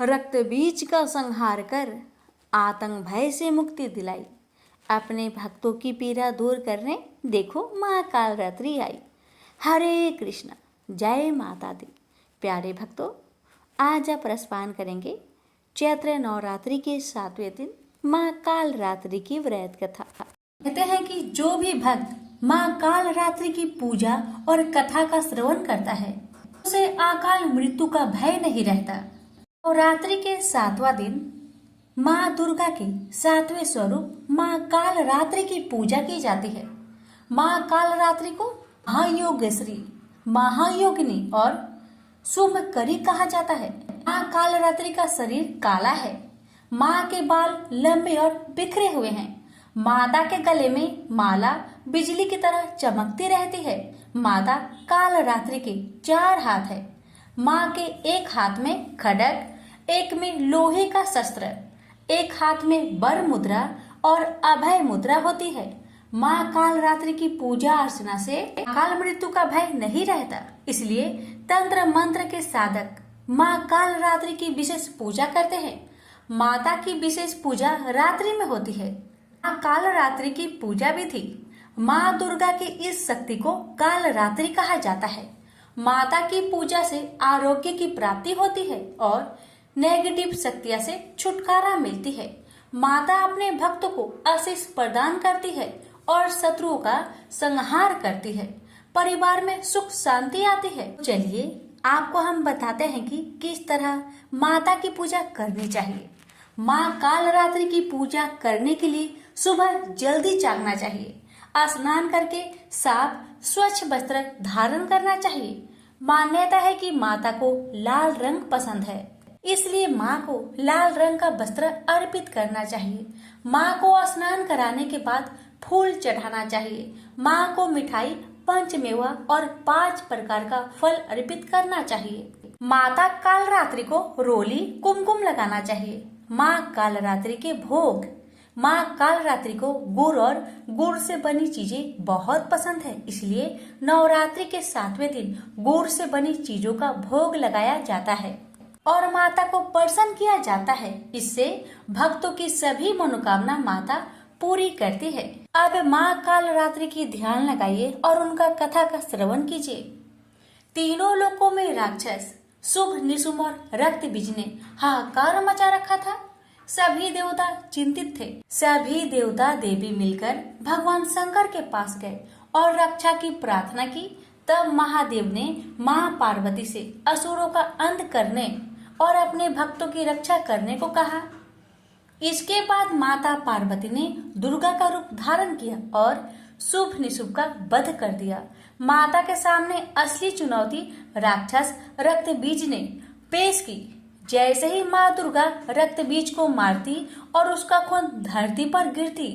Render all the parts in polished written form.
रक्त बीज का संहार कर आतंक भय से मुक्ति दिलाई। अपने भक्तों की पीड़ा दूर करने देखो माँ कालरात्रि आई। हरे कृष्णा, जय माता दी। प्यारे भक्तों, आज आप रसपान करेंगे चैत्र नवरात्रि के 7वें दिन माँ कालरात्रि की व्रत कथा। कहते हैं कि जो भी भक्त माँ कालरात्रि की पूजा और कथा का श्रवण करता है उसे अकाल मृत्यु का भय नहीं रहता। नवरात्रि के 7वां दिन माँ दुर्गा के 7वें स्वरूप माँ कालरात्रि की पूजा की जाती है। माँ कालरात्रि को महायोगेश्वरी, महायोगिनी और शुभकरी कहा जाता है। माँ कालरात्रि का शरीर काला है। माँ के बाल लंबे और बिखरे हुए हैं। माता के गले में माला बिजली की तरह चमकती रहती है। माता कालरात्रि के 4 हाथ है। माँ के एक हाथ में खड्ग, एक में लोहे का शस्त्र, एक हाथ में वर मुद्रा और अभय मुद्रा होती है। माँ कालरात्रि की पूजा अर्चना से अकाल मृत्यु का भय नहीं रहता। इसलिए तंत्र मंत्र के साधक माँ कालरात्रि की विशेष पूजा करते हैं। माता की विशेष पूजा रात्रि में होती है। माँ कालरात्रि की पूजा भी थी। माँ दुर्गा की इस शक्ति को कालरात्रि कहा जाता है। माता की पूजा से आरोग्य की प्राप्ति होती है और नेगेटिव शक्तियां से छुटकारा मिलती है। माता अपने भक्तों को आशीष प्रदान करती है और शत्रुओं का संहार करती है। परिवार में सुख शांति आती है। चलिए आपको हम बताते हैं कि किस तरह माता की पूजा करनी चाहिए। माँ कालरात्रि की पूजा करने के लिए सुबह जल्दी जागना चाहिए। स्नान करके साफ स्वच्छ वस्त्र धारण करना चाहिए। मान्यता है कि माता को लाल रंग पसंद है, इसलिए माँ को लाल रंग का वस्त्र अर्पित करना चाहिए। माँ को स्नान कराने के बाद फूल चढ़ाना चाहिए। माँ को मिठाई, पंचमेवा और 5 प्रकार का फल अर्पित करना चाहिए। माता कालरात्रि को रोली, कुमकुम लगाना चाहिए। माँ कालरात्रि के भोग। माँ कालरात्रि को गुड़ और गुड़ से बनी चीजें बहुत पसंद है, इसलिए नवरात्रि के 7वें दिन गुड़ से बनी चीजों का भोग लगाया जाता है और माता को प्रसन्न किया जाता है। इससे भक्तों की सभी मनोकामना माता पूरी करती है। अब माँ कालरात्रि की ध्यान लगाइए और उनका कथा का श्रवण कीजिए। तीनों लोकों में राक्षस, शुभ, निशुम्भ और रक्त बीज ने हाहाकार मचा रखा था। सभी देवता चिंतित थे। सभी देवता देवी मिलकर भगवान शंकर के पास गए और रक्षा की प्रार्थना की। तब महादेव ने माँ पार्वती से असुरों का अंत करने और अपने भक्तों की रक्षा करने को कहा। इसके बाद माता पार्वती ने दुर्गा का रूप धारण किया और शुभ निशुभ का वध कर दिया। माता के सामने असली चुनौती राक्षस रक्त बीज ने पेश की। जैसे ही माँ दुर्गा रक्त बीज को मारती और उसका खून धरती पर गिरती,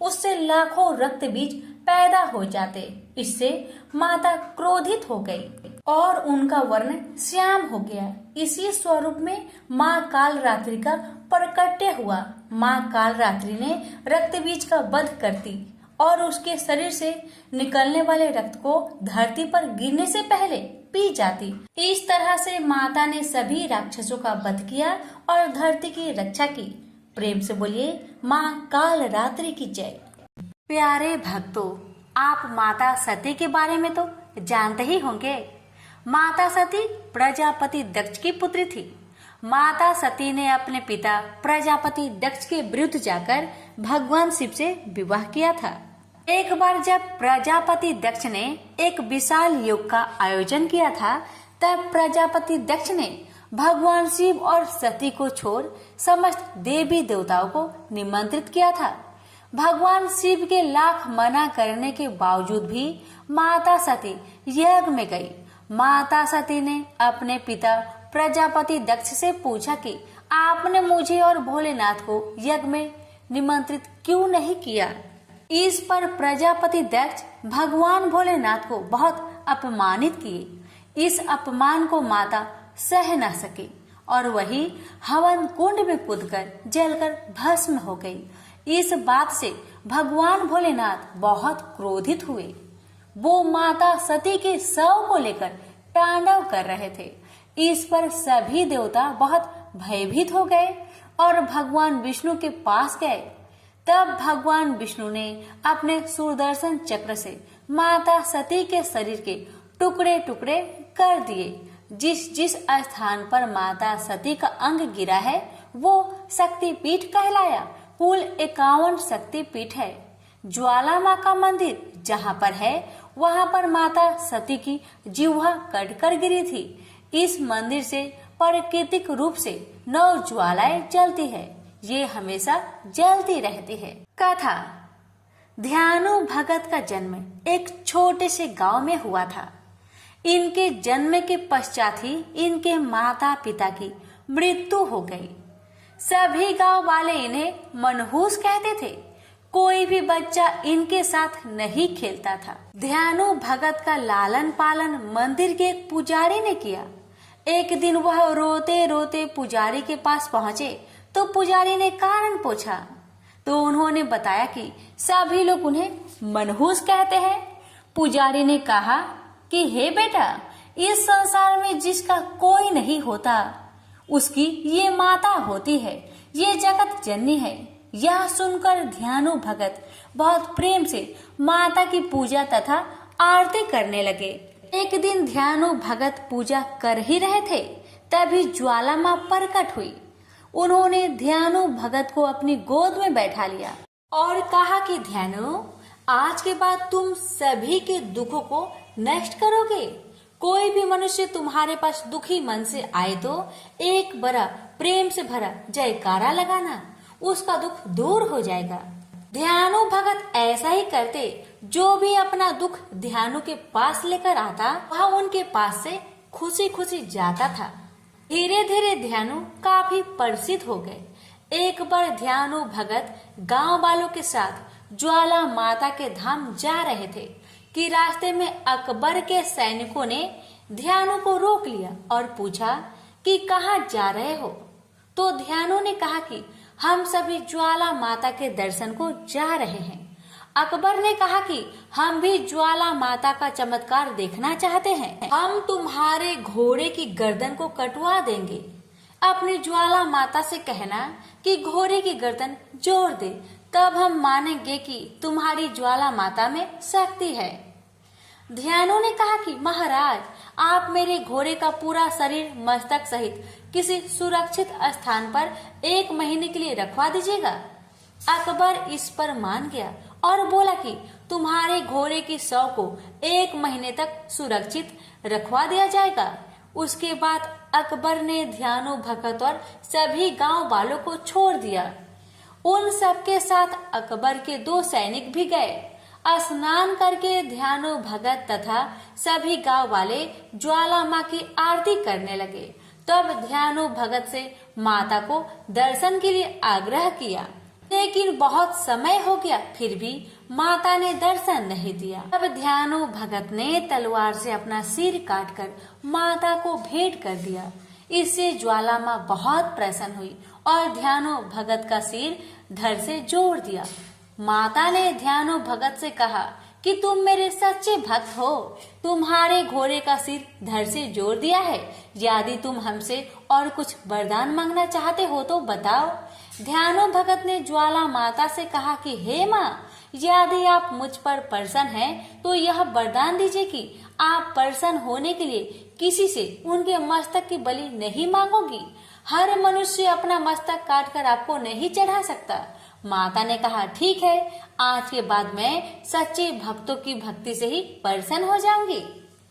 उससे लाखों रक्त बीज पैदा हो जाते। इससे माता क्रोधित हो गई और उनका वर्ण श्याम हो गया। इसी स्वरूप में माँ कालरात्रि का प्रकट्य हुआ। माँ कालरात्रि ने रक्त बीज का वध करती और उसके शरीर से निकलने वाले रक्त को धरती पर गिरने से पहले पी जाती। इस तरह से माता ने सभी राक्षसों का वध किया और धरती की रक्षा की। प्रेम से बोलिए माँ कालरात्रि की जय। प्यारे भक्तों, आप माता सती के बारे में तो जानते ही होंगे। माता सती प्रजापति दक्ष की पुत्री थी। माता सती ने अपने पिता प्रजापति दक्ष के विरुद्ध जाकर भगवान शिव से विवाह किया था। एक बार जब प्रजापति दक्ष ने एक विशाल योग का आयोजन किया था, तब प्रजापति दक्ष ने भगवान शिव और सती को छोड़ समस्त देवी देवताओं को निमंत्रित किया था। भगवान शिव के लाख मना करने के बावजूद भी माता सती यज्ञ में गई। माता सती ने अपने पिता प्रजापति दक्ष से पूछा कि आपने मुझे और भोलेनाथ को यज्ञ में निमंत्रित क्यों नहीं किया। इस पर प्रजापति दक्ष भगवान भोलेनाथ को बहुत अपमानित किए। इस अपमान को माता सह न सकी और वही हवन कुंड में कूदकर जलकर भस्म हो गई। इस बात से भगवान भोलेनाथ बहुत क्रोधित हुए। वो माता सती के शव को लेकर तांडव कर रहे थे। इस पर सभी देवता बहुत भयभीत हो गए और भगवान विष्णु के पास गए। तब भगवान विष्णु ने अपने सुदर्शन चक्र से माता सती के शरीर के टुकड़े टुकड़े कर दिए। जिस जिस स्थान पर माता सती का अंग गिरा है वो शक्तिपीठ कहलाया। कुल 51 शक्तिपीठ है। ज्वाला माँ का मंदिर जहाँ पर है वहाँ पर माता सती की जिह्वा कटकर गिरी थी। इस मंदिर से प्राकृतिक रूप से 9 ज्वालाएं जलती है। ये हमेशा जलती रहती है। कथा। ध्यानु भगत का जन्म एक छोटे से गांव में हुआ था। इनके जन्म के पश्चात ही इनके माता पिता की मृत्यु हो गई। सभी गांव वाले इन्हें मनहूस कहते थे। कोई भी बच्चा इनके साथ नहीं खेलता था। ध्यानु भगत का लालन पालन मंदिर के एक पुजारी ने किया। एक दिन वह रोते रोते पुजारी के पास पहुंचे तो पुजारी ने कारण पूछा तो उन्होंने बताया कि सभी लोग उन्हें मनहूस कहते हैं। पुजारी ने कहा कि हे बेटा, इस संसार में जिसका कोई नहीं होता उसकी ये माता होती है, ये जगत जननी है। यह सुनकर ध्यानु भगत बहुत प्रेम से माता की पूजा तथा आरती करने लगे। एक दिन ध्यानु भगत पूजा कर ही रहे थे तभी ज्वाला माँ प्रकट हुई। उन्होंने ध्यानु भगत को अपनी गोद में बैठा लिया और कहा कि ध्यानु, आज के बाद तुम सभी के दुखों को नष्ट करोगे। कोई भी मनुष्य तुम्हारे पास दुखी मन से आए तो एक बड़ा प्रेम से भरा जयकारा लगाना, उसका दुख दूर हो जाएगा। ध्यानु भगत ऐसा ही करते। जो भी अपना दुख ध्यानु के पास लेकर आता वह उनके पास से खुशी खुशी जाता था। धीरे धीरे ध्यानु काफी प्रसिद्ध हो गए। एक बार ध्यानु भगत गांव वालों के साथ ज्वाला माता के धाम जा रहे थे कि रास्ते में अकबर के सैनिकों ने ध्यानु को रोक लिया और पूछा कि कहाँ जा रहे हो। तो ध्यानु ने कहा कि हम सभी ज्वाला माता के दर्शन को जा रहे हैं। अकबर ने कहा कि हम भी ज्वाला माता का चमत्कार देखना चाहते हैं। हम तुम्हारे घोड़े की गर्दन को कटवा देंगे। अपनी ज्वाला माता से कहना कि घोड़े की गर्दन जोड़ दे, तब हम मानेंगे कि तुम्हारी ज्वाला माता में शक्ति है। ध्यानु ने कहा कि महाराज, आप मेरे घोड़े का पूरा शरीर मस्तक सहित किसी सुरक्षित स्थान पर 1 महीने के लिए रखवा दीजिएगा। अकबर इस पर मान गया और बोला कि तुम्हारे घोड़े की शव को 1 महीने तक सुरक्षित रखवा दिया जाएगा। उसके बाद अकबर ने ध्यानु भगत और सभी गांव वालों को छोड़ दिया। उन सबके साथ अकबर के 2 सैनिक भी गए। स्नान करके ध्यानु भगत तथा सभी गांव वाले ज्वाला माँ की आरती करने लगे। तब ध्यानु भगत से माता को दर्शन के लिए आग्रह किया, लेकिन बहुत समय हो गया फिर भी माता ने दर्शन नहीं दिया। तब ध्यानु भगत ने तलवार से अपना सिर काटकर माता को भेंट कर दिया। इससे ज्वाला माँ बहुत प्रसन्न हुई और ध्यानु भगत का सिर धड़ से जोड़ दिया। माता ने ध्यानु भगत से कहा कि तुम मेरे सच्चे भक्त हो। तुम्हारे घोड़े का सिर धड़ से जोड़ दिया है। यदि तुम हमसे और कुछ वरदान मांगना चाहते हो तो बताओ। ध्यानु भगत ने ज्वाला माता से कहा कि हे माँ, यदि आप मुझ पर प्रसन्न हैं तो यह वरदान दीजिए कि आप प्रसन्न होने के लिए किसी से उनके मस्तक की बलि नहीं मांगोगी। हर मनुष्य अपना मस्तक काटकर आपको नहीं चढ़ा सकता। माता ने कहा ठीक है, आज के बाद मैं सच्चे भक्तों की भक्ति से ही प्रसन्न हो जाऊंगी।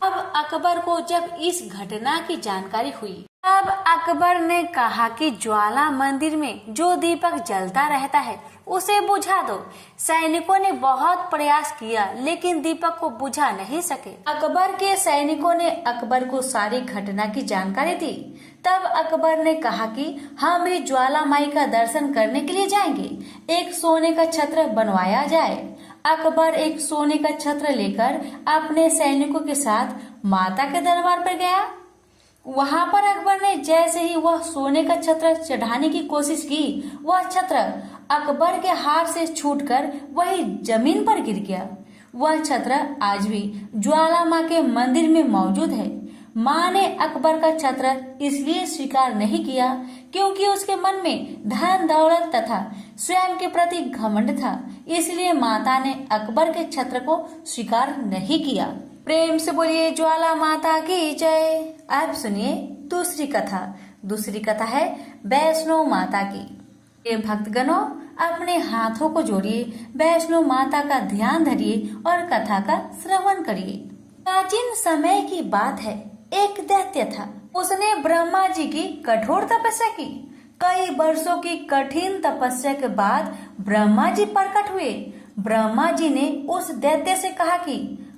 अब अकबर को जब इस घटना की जानकारी हुई तब अकबर ने कहा कि ज्वाला मंदिर में जो दीपक जलता रहता है उसे बुझा दो। सैनिकों ने बहुत प्रयास किया लेकिन दीपक को बुझा नहीं सके। अकबर के सैनिकों ने अकबर को सारी घटना की जानकारी दी। तब अकबर ने कहा कि हम भी ज्वाला माई का दर्शन करने के लिए जाएंगे। एक सोने का छत्र बनवाया जाए। अकबर एक सोने का छत्र लेकर अपने सैनिकों के साथ माता के दरबार पर गया। वहां पर अकबर ने जैसे ही वह सोने का छत्र चढ़ाने की कोशिश की, वह छत्र अकबर के हाथ से छूटकर वही जमीन पर गिर गया। वह छत्र आज भी ज्वाला माँ के मंदिर में मौजूद है। माँ ने अकबर का छत्र इसलिए स्वीकार नहीं किया क्योंकि उसके मन में धन दौलत तथा स्वयं के प्रति घमंड था। इसलिए माता ने अकबर के छत्र को स्वीकार नहीं किया। प्रेम से बोलिए ज्वाला माता की जय। अब सुनिए दूसरी कथा। दूसरी कथा है वैष्णो माता की। ये भक्तगणों, अपने हाथों को जोड़िए, वैष्णो माता का ध्यान धरिए और कथा का श्रवण करिए। प्राचीन समय की बात है, एक दैत्य था। उसने ब्रह्मा जी की कठोर तपस्या की। कई वर्षों की कठिन तपस्या के बाद ब्रह्मा जी प्रकट हुए। ब्रह्मा जी ने उस दैत्य से कहा कि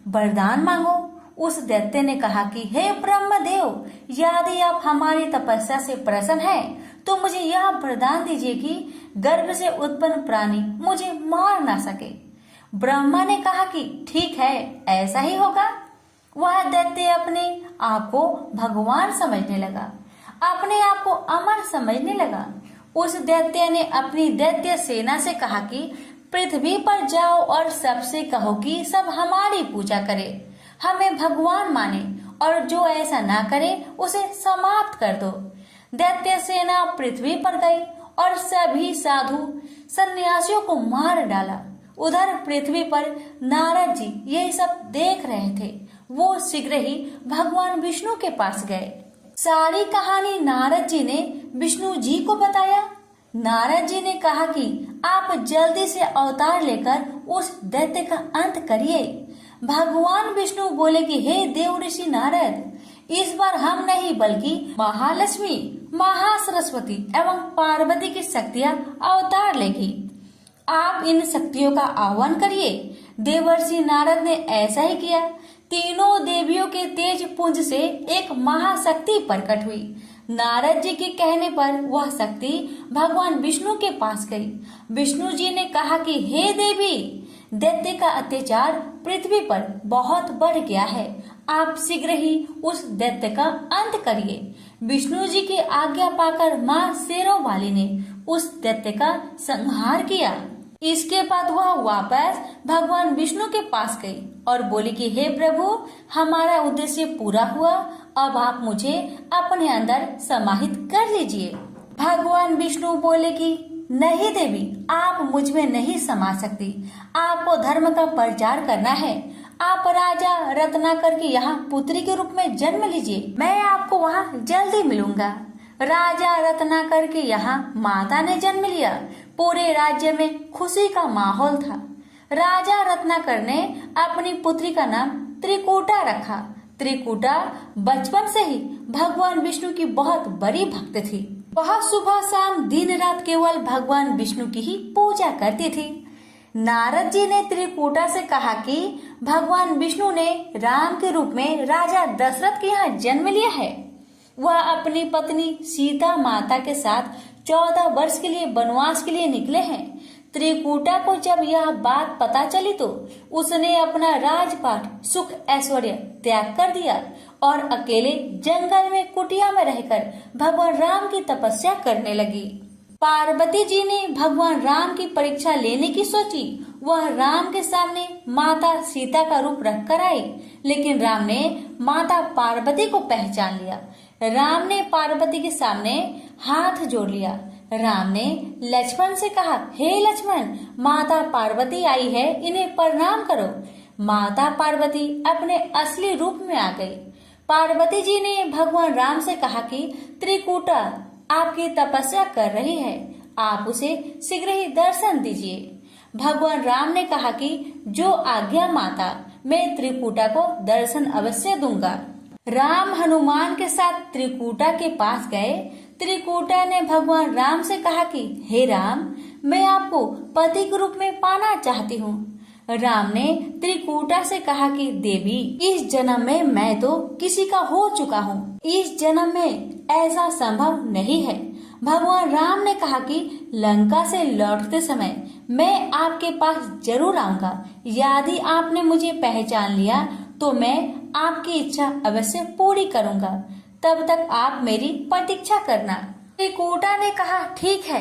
वरदान मांगो। उस दैत्य ने कहा कि हे ब्रह्मदेव, यदि आप हमारी तपस्या से प्रसन्न हैं, तो मुझे यह वरदान दीजिए कि गर्भ से उत्पन्न प्राणी मुझे मार ना सके। ब्रह्मा ने कहा कि ठीक है, ऐसा ही होगा। वह दैत्य अपने आप को भगवान समझने लगा, अपने आप को अमर समझने लगा। उस दैत्य ने अपनी दैत्य सेना से कहा कि पृथ्वी पर जाओ और सबसे कहो कि सब हमारी पूजा करे, हमें भगवान माने, और जो ऐसा ना करे उसे समाप्त कर दो। दैत्य सेना पृथ्वी पर गई और सभी साधु सन्यासियों को मार डाला। उधर पृथ्वी पर नारद जी यही सब देख रहे थे। वो शीघ्र ही भगवान विष्णु के पास गए। सारी कहानी नारद जी ने विष्णु जी को बताया। नारद जी ने कहा कि आप जल्दी से अवतार लेकर उस दैत्य का अंत करिए। भगवान विष्णु बोले कि हे देव ऋषि नारद, इस बार हम नहीं बल्कि महालक्ष्मी, महासरस्वती एवं पार्वती की शक्तियाँ अवतार लेगी। आप इन शक्तियों का आह्वान करिए। देवर्षि नारद ने ऐसा ही किया। तीनों देवियों के तेज पुंज से एक महाशक्ति प्रकट हुई। नारद जी के कहने पर वह शक्ति भगवान विष्णु के पास गई। विष्णु जी ने कहा कि हे देवी, दैत्य का अत्याचार पृथ्वी पर बहुत बढ़ गया है, आप शीघ्र ही उस दैत्य का अंत करिए। विष्णु जी की आज्ञा पाकर माँ शेरों वाली ने उस दैत्य का संहार किया। इसके बाद वह वापस भगवान विष्णु के पास गई और बोली कि हे प्रभु, हमारा उद्देश्य पूरा हुआ, अब आप मुझे अपने अंदर समाहित कर लीजिए। भगवान विष्णु बोले कि नहीं देवी, आप मुझ में नहीं समा सकती, आपको धर्म का प्रचार करना है। आप राजा रत्नाकर की यहाँ पुत्री के रूप में जन्म लीजिए, मैं आपको वहाँ जल्दी मिलूंगा। राजा रत्नाकर के यहाँ माता ने जन्म लिया। पूरे राज्य में खुशी का माहौल था। राजा रत्नाकर ने अपनी पुत्री का नाम त्रिकूटा रखा। त्रिकूटा बचपन से ही भगवान विष्णु की बहुत बड़ी भक्त थी। वह सुबह शाम दिन रात केवल भगवान विष्णु की ही पूजा करती थी। नारद जी ने त्रिकूटा से कहा कि भगवान विष्णु ने राम के रूप में राजा दशरथ के यहाँ जन्म लिया है। वह अपनी पत्नी सीता माता के साथ 14 वर्ष के लिए वनवास के लिए निकले हैं। त्रिकूटा को जब यह बात पता चली तो उसने अपना राजपाट, सुख ऐश्वर्य त्याग कर दिया और अकेले जंगल में कुटिया में रहकर भगवान राम की तपस्या करने लगी। पार्वती जी ने भगवान राम की परीक्षा लेने की सोची। वह राम के सामने माता सीता का रूप रखकर आई, लेकिन राम ने माता पार्वती को पहचान लिया। राम ने पार्वती के सामने हाथ जोड़ लिया। राम ने लक्ष्मण से कहा, हे लक्ष्मण, माता पार्वती आई है, इन्हें प्रणाम करो। माता पार्वती अपने असली रूप में आ गई। पार्वती जी ने भगवान राम से कहा कि त्रिकूटा आपकी तपस्या कर रही है, आप उसे शीघ्र ही दर्शन दीजिए। भगवान राम ने कहा कि जो आज्ञा माता, मैं त्रिकूटा को दर्शन अवश्य दूंगा। राम हनुमान के साथ त्रिकूटा के पास गए। त्रिकूटा ने भगवान राम से कहा कि हे राम, मैं आपको पति के रूप में पाना चाहती हूँ। राम ने त्रिकूटा से कहा कि देवी, इस जन्म में मैं तो किसी का हो चुका हूँ, इस जन्म में ऐसा संभव नहीं है। भगवान राम ने कहा कि लंका से लौटते समय मैं आपके पास जरूर आऊंगा। यदि आपने मुझे पहचान लिया तो मैं आपकी इच्छा अवश्य पूरी करूंगा, तब तक आप मेरी प्रतीक्षा करना। त्रिकूटा ने कहा ठीक है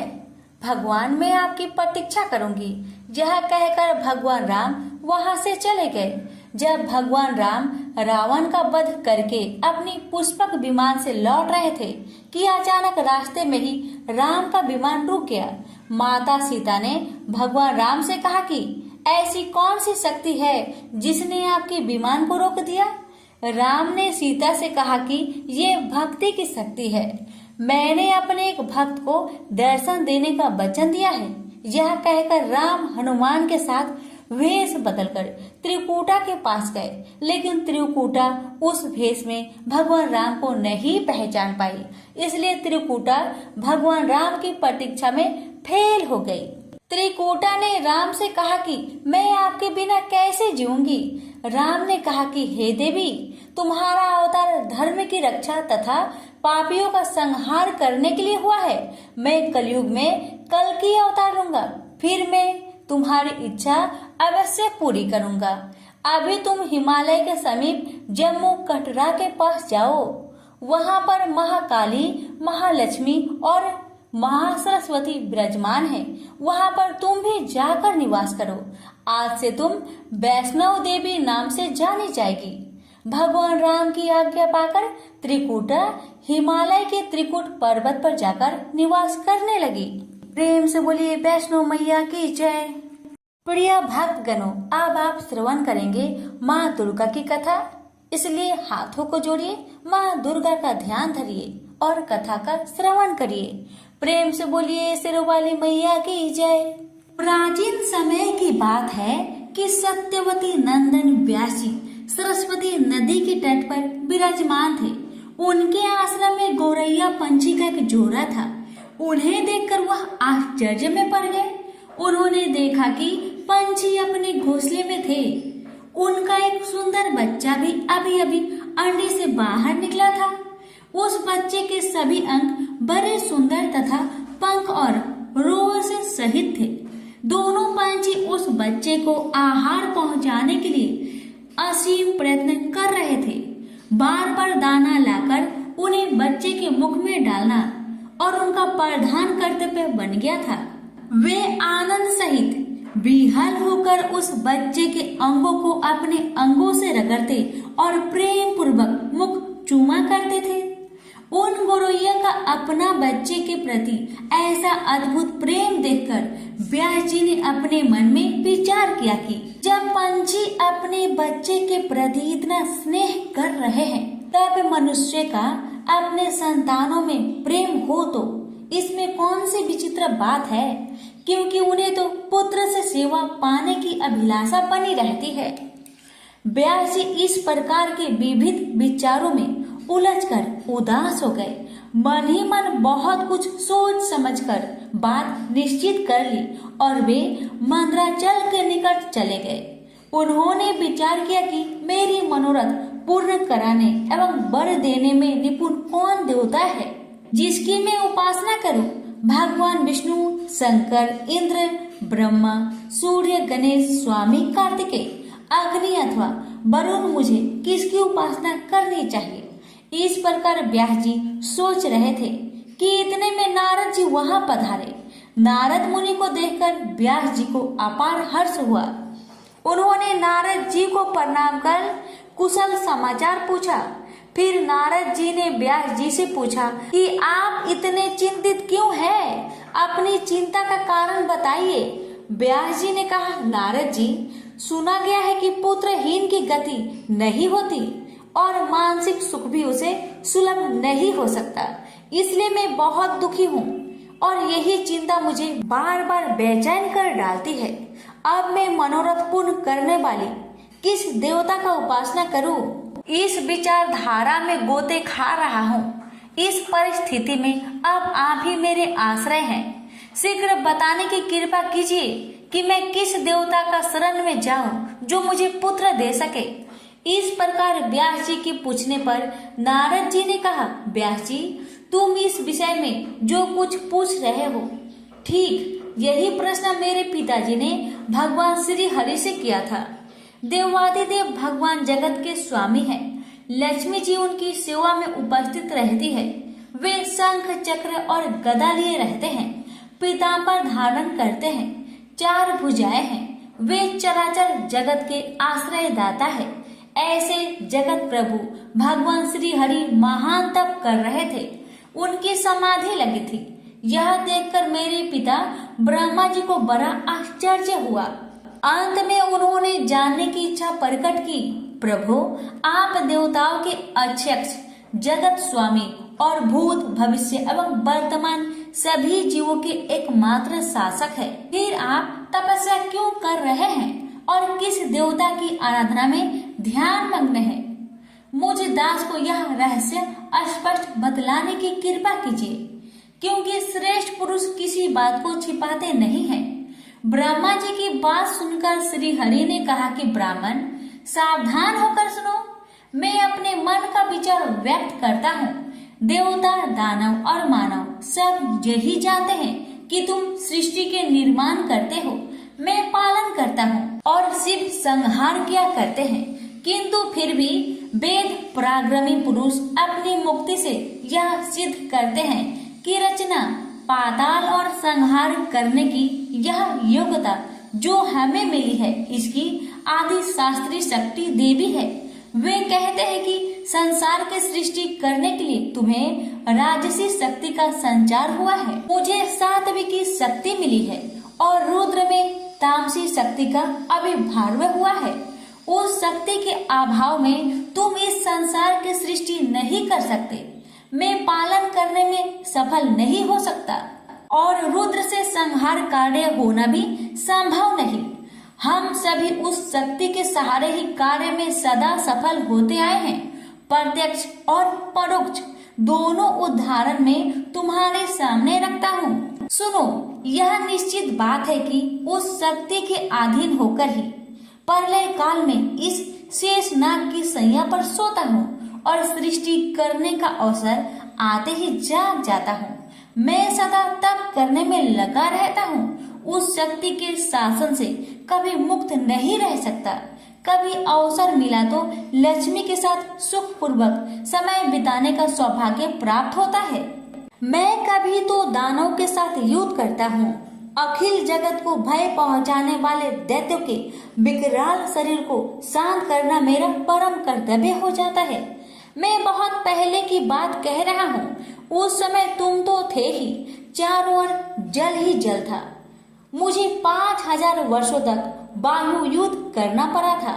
भगवान, मैं आपकी प्रतीक्षा करूंगी। यह कहकर भगवान राम वहां से चले गए। जब भगवान राम रावण का वध करके अपनी पुष्पक विमान से लौट रहे थे कि अचानक रास्ते में ही राम का विमान रुक गया। माता सीता ने भगवान राम से कहा कि ऐसी कौन सी शक्ति है जिसने आपके विमान को रोक दिया। राम ने सीता से कहा कि ये भक्ति की शक्ति है। मैंने अपने एक भक्त को दर्शन देने का वचन दिया है। यह कहकर राम हनुमान के साथ वेश बदलकर त्रिकूटा के पास गए, लेकिन त्रिकूटा उस भेष में भगवान राम को नहीं पहचान पाई, इसलिए त्रिकूटा भगवान राम की प्रतीक्षा में फेल हो गई। त्रिकूटा ने राम से कहा कि मैं आपके बिना कैसे जीऊंगी। राम ने कहा कि हे देवी, तुम्हारा अवतार धर्म की रक्षा तथा पापियों का संहार करने के लिए हुआ है। मैं कलयुग में कल्कि अवतार लूंगा, फिर मैं तुम्हारी इच्छा अवश्य पूरी करूंगा। अभी तुम हिमालय के समीप जम्मू कटरा के पास जाओ। वहां पर महाकाली, महालक्ष्मी और महासरस्वती विराजमान है। वहां पर तुम भी जाकर निवास करो। आज से तुम वैष्णव देवी नाम से जानी जाएगी। भगवान राम की आज्ञा पाकर त्रिकूटा हिमालय के त्रिकूट पर्वत पर जाकर निवास करने लगी। प्रेम से बोलिए वैष्णो मैया की जय। प्रिय भक्त गणों, अब आप श्रवण करेंगे माँ दुर्गा की कथा, इसलिए हाथों को जोड़िए, माँ दुर्गा का ध्यान धरिए और कथा का श्रवण करिए। प्रेम से बोलिए सिरोवाली मैया की जय। प्राचीन समय की बात है कि सत्यवती नंदन व्यास जी सरस्वती नदी के तट पर विराजमान थे। उनके आश्रम में गौरैया पंछी का एक जोड़ा था। उन्हें देखकर वह आश्चर्य में पड़ गए। उन्होंने देखा कि पंछी अपने घोंसले में थे। उनका एक सुंदर बच्चा भी अभी अभी अंडे से बाहर निकला था। उस बच्चे के सभी अंग बड़े सुंदर तथा पंख और रोह से सहित थे। दोनों पंछी उस बच्चे को आहार पहुंचाने के लिए असीम प्रयत्न कर रहे थे। बार बार दाना लाकर उन्हें बच्चे के मुख में डालना और उनका प्रधान कर्तव्य बन गया था। वे आनंद सहित विह्वल होकर उस बच्चे के अंगों को अपने अंगों से रगड़ते और प्रेम पूर्वक मुख चूमा करते थे। उन गौरैया का अपना बच्चे के प्रति ऐसा अद्भुत प्रेम देखकर व्यास जी ने अपने मन में विचार किया कि जब पंछी अपने बच्चे के प्रति इतना स्नेह कर रहे हैं, तब मनुष्य का अपने संतानों में प्रेम हो तो इसमें कौन सी विचित्र बात है, क्योंकि उन्हें तो पुत्र से सेवा पाने की अभिलाषा बनी रहती है। व्यास जी इस प्रकार के विविध विचारों में उलझकर उदास हो गए। मन ही मन बहुत कुछ सोच समझकर बात निश्चित कर ली और वे मंदराचल के निकट चले गए। उन्होंने विचार किया कि मेरी मनोरथ पूर्ण कराने एवं वर देने में निपुण कौन देवता है जिसकी मैं उपासना करूं। भगवान विष्णु, शंकर, इंद्र, ब्रह्मा, सूर्य, गणेश, स्वामी कार्तिकेय, अग्नि अथवा वरुण, मुझे किसकी उपासना करनी चाहिए। इस प्रकार व्यास जी सोच रहे थे कि इतने में नारद जी वहां पधारे। नारद मुनि को देखकर व्यास जी को अपार हर्ष हुआ। उन्होंने नारद जी को प्रणाम कर कुशल समाचार पूछा। फिर नारद जी ने व्यास जी से पूछा कि आप इतने चिंतित क्यों हैं? अपनी चिंता का कारण बताइए। व्यास जी ने कहा, नारद जी, सुना गया है कि पुत्रहीन की गति नहीं होती और मानसिक सुख भी उसे सुलभ नहीं हो सकता, इसलिए मैं बहुत दुखी हूँ और यही चिंता मुझे बार बार बेचैन कर डालती है। अब मैं मनोरथ पूर्ण करने वाली किस देवता का उपासना करूँ? इस विचारधारा में गोते खा रहा हूँ। इस परिस्थिति में अब आप ही मेरे आश्रय हैं। शीघ्र बताने की कृपा कीजिए कि मैं किस देवता का शरण में जाऊं जो मुझे पुत्र दे सके। इस प्रकार व्यास जी के पूछने पर नारद जी ने कहा, व्यास जी, तुम इस विषय में जो कुछ पूछ रहे हो, ठीक यही प्रश्न मेरे पिताजी ने भगवान श्री हरि से किया था। देवादिदेव भगवान जगत के स्वामी हैं। लक्ष्मी जी उनकी सेवा में उपस्थित रहती है। वे शंख, चक्र और गदा लिए रहते हैं। पीतांबर धारण करते हैं। 4 भुजाएं हैं। वे चराचर जगत के आश्रय दाता है। ऐसे जगत प्रभु भगवान श्री हरि महान तप कर रहे थे। उनकी समाधि लगी थी। यह देखकर मेरे पिता ब्रह्मा जी को बड़ा आश्चर्य हुआ। अंत में उन्होंने जानने की इच्छा प्रकट की, प्रभु आप देवताओं के अध्यक्ष, जगत स्वामी और भूत भविष्य एवं वर्तमान सभी जीवों के एकमात्र शासक है। फिर आप तपस्या क्यों कर रहे हैं और किस देवता की आराधना में ध्यान मग्न है? मुझ दास को यह रहस्य स्पष्ट बतलाने की कृपा कीजिए, क्योंकि श्रेष्ठ पुरुष किसी बात को छिपाते नहीं हैं। ब्रह्मा जी की बात सुनकर श्री हरि ने कहा कि ब्राह्मण सावधान होकर सुनो, मैं अपने मन का विचार व्यक्त करता हूँ। देवता, दानव और मानव सब यही जानते हैं कि तुम सृष्टि के निर्माण करते हो, मैं पालन करता हूँ और शिव संहार किया करते हैं। किंतु फिर भी वेद पराक्रमी पुरुष अपनी मुक्ति से यह सिद्ध करते हैं कि रचना, पाताल और संहार करने की यह योग्यता जो हमें मिली है, इसकी आदि शास्त्रीय शक्ति देवी है। वे कहते हैं कि संसार की सृष्टि करने के लिए तुम्हें राजसी शक्ति का संचार हुआ है, मुझे सात्विक की शक्ति मिली है और रुद्र में तामसी शक्ति का आविर्भाव हुआ है। उस शक्ति के अभाव में तुम इस संसार की सृष्टि नहीं कर सकते, मैं पालन करने में सफल नहीं हो सकता और रुद्र से संहार कार्य होना भी संभव नहीं। हम सभी उस शक्ति के सहारे ही कार्य में सदा सफल होते आए हैं। प्रत्यक्ष और परोक्ष दोनों उदाहरण में तुम्हारे सामने रखता हूँ। सुनो, यह निश्चित बात है कि उस शक्ति के अधीन होकर ही प्रलय काल में इस शेष नाग की सैया पर सोता हूँ और सृष्टि करने का अवसर आते ही जाग जाता हूँ। मैं सदा तप करने में लगा रहता हूँ। उस शक्ति के शासन से कभी मुक्त नहीं रह सकता। कभी अवसर मिला तो लक्ष्मी के साथ सुख पूर्वक समय बिताने का सौभाग्य प्राप्त होता है। मैं कभी तो दानव के साथ युद्ध करता हूँ। अखिल जगत को भय पहुँचाने वाले दैत्यों के विकराल शरीर को शांत करना मेरा परम कर्तव्य हो जाता है। मैं बहुत पहले की बात कह रहा हूँ। उस समय तुम तो थे ही, चारों ओर जल ही जल था। मुझे 5000 वर्षों तक वायु युद्ध करना पड़ा था।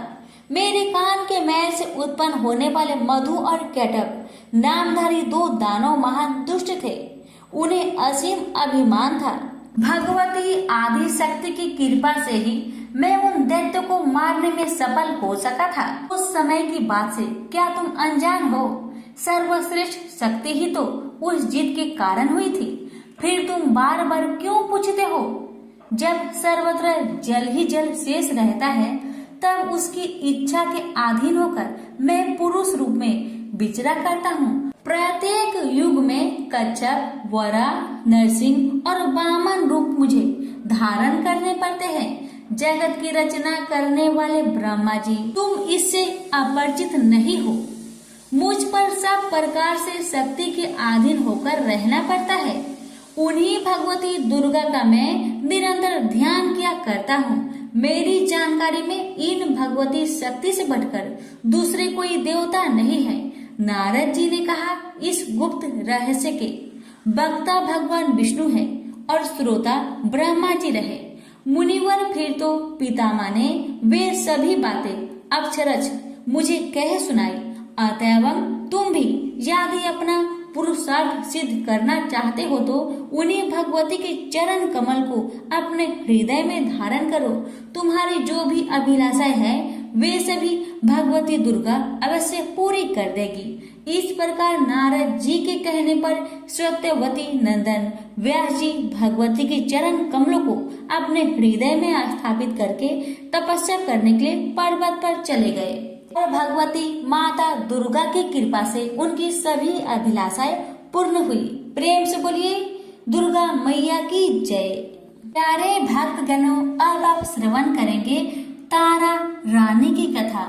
मेरे कान के मैल से उत्पन्न होने वाले मधु और कैटक नामधारी 2 दानव महान दुष्ट थे। उन्हें असीम अभिमान था। भगवती आदि शक्ति की कृपा से ही मैं उन दैत्यों को मारने में सफल हो सका था। उस समय की बात से क्या तुम अनजान हो? सर्वश्रेष्ठ शक्ति ही तो उस जीत के कारण हुई थी। फिर तुम बार बार क्यों पूछते हो? जब सर्वत्र जल ही जल शेष रहता है, तब उसकी इच्छा के अधीन होकर मैं पुरुष रूप में विचरा करता हूँ। प्रत्येक युग में कच्छप, वरा, नरसिंह और वामन रूप मुझे धारण करने पड़ते हैं। जगत की रचना करने वाले ब्रह्मा जी, तुम इससे अपरिचित नहीं हो। मुझ पर सब प्रकार से शक्ति के अधीन होकर रहना पड़ता है। उन्हीं भगवती दुर्गा का मैं निरंतर ध्यान किया करता हूँ। मेरी जानकारी में इन भगवती शक्ति से बढ़कर दूसरे कोई देवता नहीं है। नारद जी ने कहा, इस गुप्त रहस्य के वक्ता भगवान विष्णु है और श्रोता ब्रह्मा जी रहे। मुनिवर फिर तो पितामह ने वे सभी बातें अक्षरश मुझे कह सुनाई। अतएव तुम भी यदि अपना पुरुषार्थ सिद्ध करना चाहते हो तो उन्हीं भगवती के चरण कमल को अपने हृदय में धारण करो। तुम्हारी जो भी अभिलाषाएं हैं वे सभी भगवती दुर्गा अवश्य पूरी कर देगी। इस प्रकार नारद जी के कहने पर सत्यवती नंदन व्यास जी भगवती के चरण कमलों को अपने हृदय में स्थापित करके तपस्या करने के लिए पर्वत पर चले गए और भगवती माता दुर्गा की कृपा से उनकी सभी अभिलाषाएं पूर्ण हुई। प्रेम से बोलिए दुर्गा मैया की जय। प्यारे भक्तगणों, अब आप श्रवण करेंगे तारा रानी की कथा।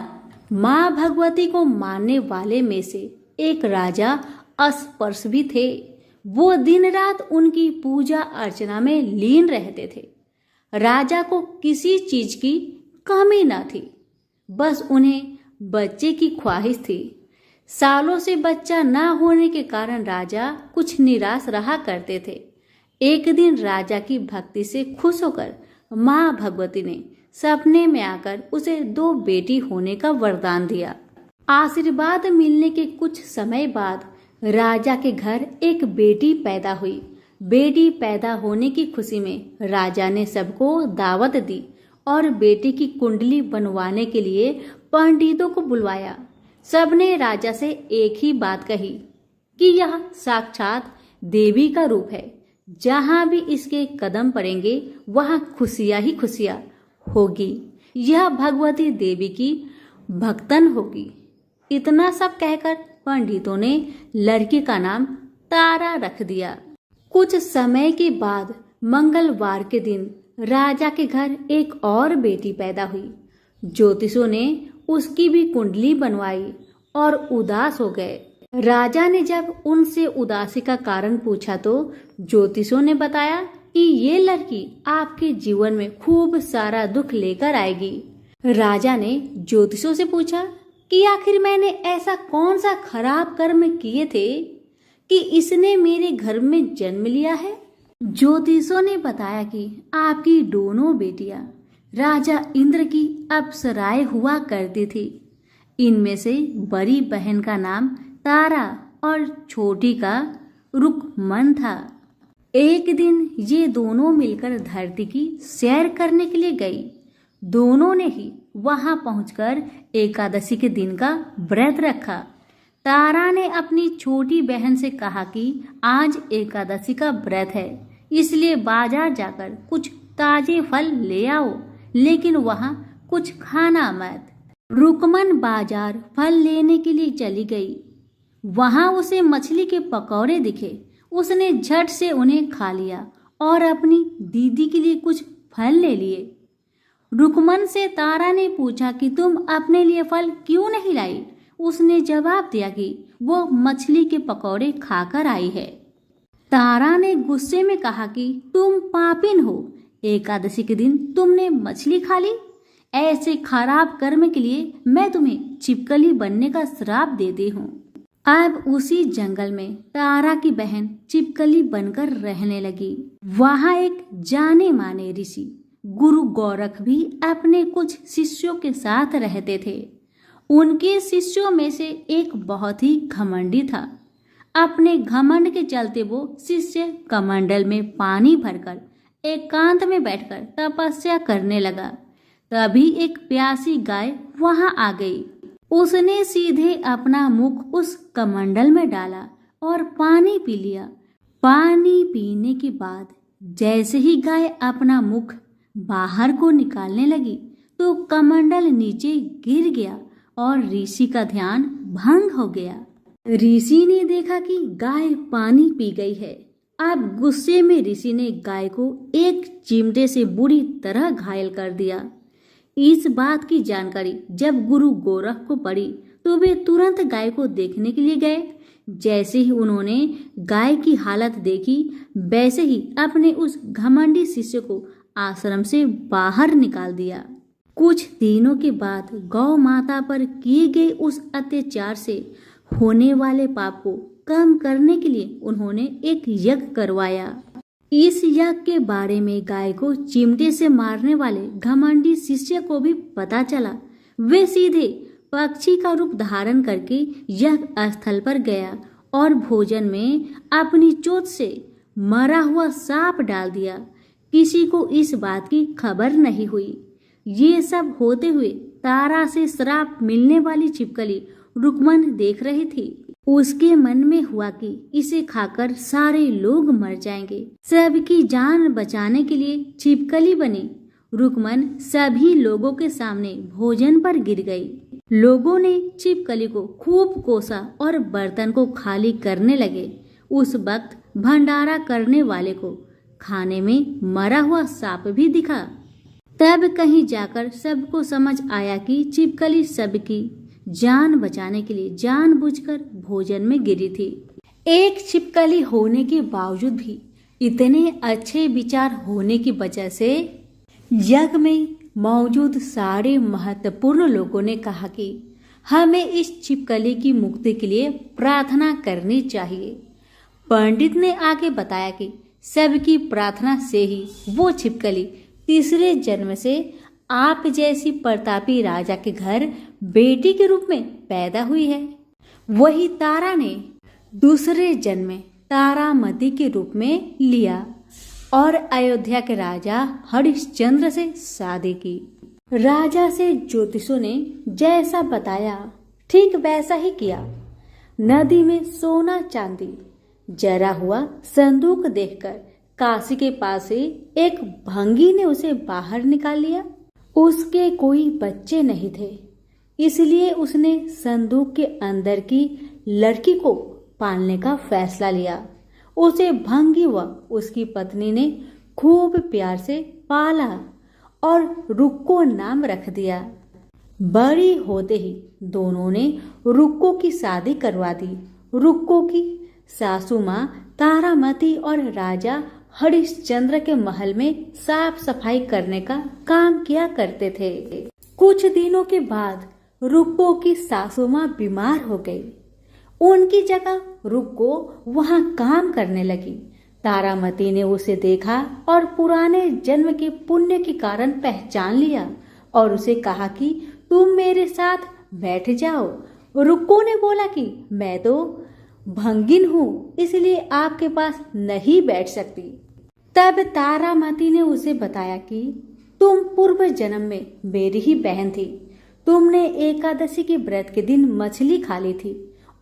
माँ भगवती को मानने वाले में से एक राजा अस्पर्श भी थे। वो दिन रात उनकी पूजा अर्चना में लीन रहते थे। राजा को किसी चीज की कमी न थी, बस उन्हें बच्चे की ख्वाहिश थी। सालों से बच्चा न होने के कारण राजा कुछ निराश रहा करते थे। एक दिन राजा की भक्ति से खुश होकर माँ भगवती ने सपने में आकर उसे 2 बेटी होने का वरदान दिया। आशीर्वाद मिलने के कुछ समय बाद राजा के घर एक बेटी पैदा हुई। बेटी पैदा होने की खुशी में राजा ने सबको दावत दी और बेटी की कुंडली बनवाने के लिए पंडितों को बुलवाया। सबने राजा से एक ही बात कही कि यह साक्षात देवी का रूप है, जहां भी इसके कदम पड़ेंगे वहां खुशियां ही खुशियां होगी। यह भगवती देवी की भक्तन होगी। इतना सब कहकर पंडितों ने लड़की का नाम तारा रख दिया। कुछ समय के बाद मंगलवार के दिन राजा के घर एक और बेटी पैदा हुई। ज्योतिषों ने उसकी भी कुंडली बनवाई और उदास हो गए। राजा ने जब उनसे उदासी का कारण पूछा तो ज्योतिषों ने बताया कि ये लड़की आपके जीवन में खूब सारा दुख लेकर आएगी। राजा ने ज्योतिषों से पूछा कि आखिर मैंने ऐसा कौन सा खराब कर्म किए थे कि इसने मेरे घर में जन्म लिया है। ज्योतिषों ने बताया कि आपकी दोनों बेटियां राजा इंद्र की अप्सराएं हुआ करती थी। इनमें से बड़ी बहन का नाम तारा और छोटी का रुकमन था। एक दिन ये दोनों मिलकर धरती की सैर करने के लिए गई। दोनों ने ही वहां पहुंचकर एकादशी के दिन का व्रत रखा। तारा ने अपनी छोटी बहन से कहा कि आज एकादशी का व्रत है, इसलिए बाजार जाकर कुछ ताजे फल ले आओ, लेकिन वहां कुछ खाना मत। रुकमन बाजार फल लेने के लिए चली गई। वहां उसे मछली के पकौड़े दिखे। उसने झट से उन्हें खा लिया और अपनी दीदी के लिए कुछ फल ले लिए। रुकमन से तारा ने पूछा कि तुम अपने लिए फल क्यों नहीं लाई। उसने जवाब दिया कि वो मछली के पकौड़े खाकर आई है। तारा ने गुस्से में कहा कि तुम पापिन हो, एकादशी के दिन तुमने मछली खा ली। ऐसे खराब कर्म के लिए मैं तुम्हें छिपकली बनने का श्राप देती हूँ। अब उसी जंगल में तारा की बहन छिपकली बनकर रहने लगी। वहाँ एक जाने माने ऋषि गुरु गोरख भी अपने कुछ शिष्यों के साथ रहते थे। उनके शिष्यों में से एक बहुत ही घमंडी था। अपने घमंड के चलते वो शिष्य कमंडल में पानी भरकर एकांत में बैठकर तपस्या करने लगा। तभी एक प्यासी गाय वहां आ गई। उसने सीधे अपना मुख उस कमंडल में डाला और पानी पी लिया। पानी पीने के बाद जैसे ही गाय अपना मुख बाहर को निकालने लगी तो कमंडल नीचे गिर गया और ऋषि का ध्यान भंग हो गया। ऋषि ने देखा कि गाय पानी पी गई है। अब गुस्से में ऋषि ने गाय को एक चिमटे से बुरी तरह घायल कर दिया। इस बात की जानकारी जब गुरु गोरख को पड़ी तो वे तुरंत गाय को देखने के लिए गए। जैसे ही उन्होंने गाय की हालत देखी, वैसे ही अपने उस घमंडी शिष्य को आश्रम से बाहर निकाल दिया। कुछ दिनों के बाद गौ माता पर किए गए उस अत्याचार से होने वाले पाप को कम करने के लिए उन्होंने एक यज्ञ करवाया। इस यज्ञ के बारे में गाय को चिमटे से मारने वाले घमंडी शिष्य को भी पता चला। वे सीधे पक्षी का रूप धारण करके यज्ञ स्थल पर गया और भोजन में अपनी चोंच से मरा हुआ सांप डाल दिया। किसी को इस बात की खबर नहीं हुई। ये सब होते हुए तारा से श्राप मिलने वाली छिपकली रुकमन देख रही थी। उसके मन में हुआ कि इसे खाकर सारे लोग मर जाएंगे। सबकी जान बचाने के लिए छिपकली बनी। रुकमन सभी लोगों के सामने भोजन पर गिर गई। लोगों ने छिपकली को खूब कोसा और बर्तन को खाली करने लगे। उस वक्त भंडारा करने वाले को खाने में मरा हुआ सांप भी दिखा। तब कहीं जाकर सबको समझ आया कि छिपकली सबकी जान बचाने के लिए जानबूझकर भोजन में गिरी थी। एक छिपकली होने के बावजूद भी इतने अच्छे विचार होने की वजह से यज्ञ में मौजूद सारे महत्वपूर्ण लोगों ने कहा कि हमें इस छिपकली की मुक्ति के लिए प्रार्थना करनी चाहिए। पंडित ने आगे बताया कि सबकी प्रार्थना से ही वो छिपकली तीसरे जन्म से आप जैसी प्रतापी राजा के घर बेटी के रूप में पैदा हुई है। वही तारा ने दूसरे जन्म में तारामती के रूप में लिया और अयोध्या के राजा हरिश्चंद्र से शादी की। राजा से ज्योतिषों ने जैसा बताया ठीक वैसा ही किया। नदी में सोना चांदी जरा हुआ संदूक देखकर काशी के पास से एक भंगी ने उसे बाहर निकाल लिया। उसके कोई बच्चे नहीं थे, इसलिए उसने संदूक के अंदर की लड़की को पालने का फैसला लिया। उसे भंगी व उसकी पत्नी ने खूब प्यार से पाला और रुक्को नाम रख दिया। बड़ी होते ही दोनों ने रुक्को की शादी करवा दी। रुक्को की सासू माँ तारामती और राजा हरिश्चंद्र के महल में साफ सफाई करने का काम किया करते थे। कुछ दिनों के बाद रुक्को की सासू माँ बीमार हो गई। उनकी जगह रुक्को वहां काम करने लगी। तारामती ने उसे देखा और पुराने जन्म के पुण्य के कारण पहचान लिया और उसे कहा कि तुम मेरे साथ बैठ जाओ। रुक्को ने बोला कि मैं तो भंगिन हूँ, इसलिए आपके पास नहीं बैठ सकती। तब तारामती ने उसे बताया कि तुम पूर्व जन्म में मेरी ही बहन थी। तुमने एकादशी के व्रत के दिन मछली खा ली थी